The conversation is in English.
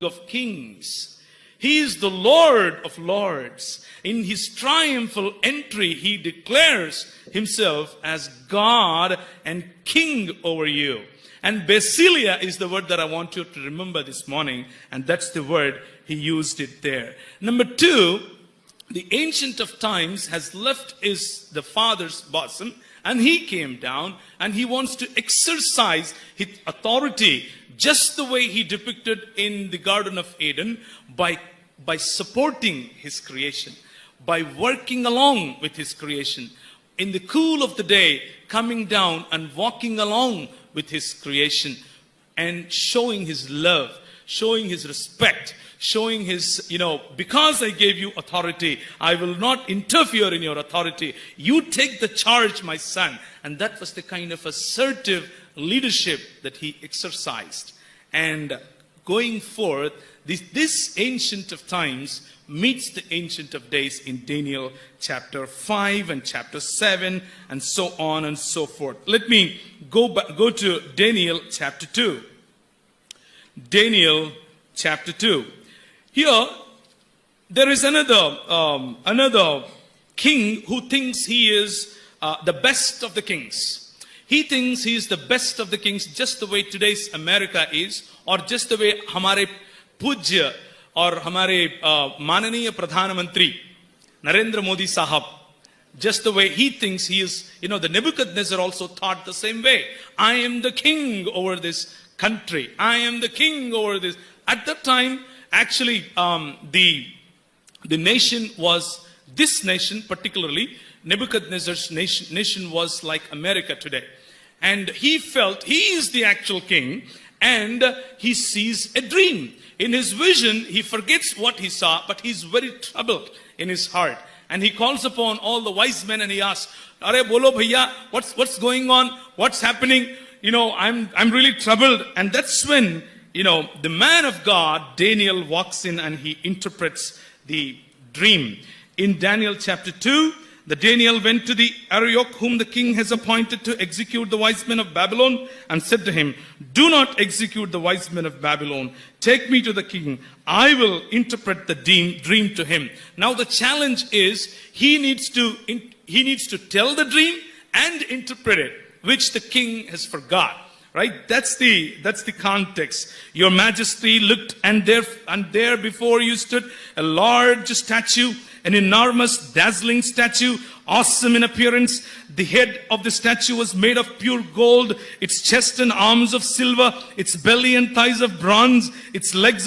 of kings. He is the Lord of lords. In his triumphal entry, he declares himself as God and King over you. And Basilia is the word that I want you to remember this morning. And that's the word he used it there. Number two, the Ancient of Times has left the Father's bosom, and he came down and he wants to exercise his authority just the way he depicted in the Garden of Eden, by supporting his creation, by working along with his creation. In the cool of the day, coming down and walking along with his creation and showing his love, showing his respect, showing his, because I gave you authority, I will not interfere in your authority. You take the charge, my son. And that was the kind of assertive leadership that he exercised. And going forth, this Ancient of Times meets the Ancient of Days in Daniel chapter 5 and chapter 7 and so on and so forth. Let me go to Daniel chapter 2. Daniel chapter 2. Here, there is another king who thinks he is the best of the kings. He thinks he is the best of the kings, just the way today's America is, or just the way हमारे पूज्य और हमारे माननीय प्रधानमंत्री Narendra Modi Sahab, just the way he thinks he is. The Nebuchadnezzar also thought the same way. I am the king over this country. I am the king over this. At that time, actually, the nation was, this nation particularly, Nebuchadnezzar's nation was like America today. And he felt he is the actual king, and he sees a dream. In his vision, he forgets what he saw, but he's very troubled in his heart. And he calls upon all the wise men and he asks, Are bolo bhaiya, what's going on? What's happening? I'm really troubled. And that's when, the man of God, Daniel, walks in and he interprets the dream. In Daniel chapter 2, the Daniel went to the Arioch, whom the king has appointed to execute the wise men of Babylon, and said to him, Do not execute the wise men of Babylon. Take me to the king. I will interpret the dream to him. Now the challenge is, he needs to tell the dream and interpret it, which the king has forgot. Right? That's the context. Your majesty looked, and there before you stood a large statue, an enormous, dazzling statue, awesome in appearance. The head of the statue was made of pure gold, its chest and arms of silver, its belly and thighs of bronze, its legs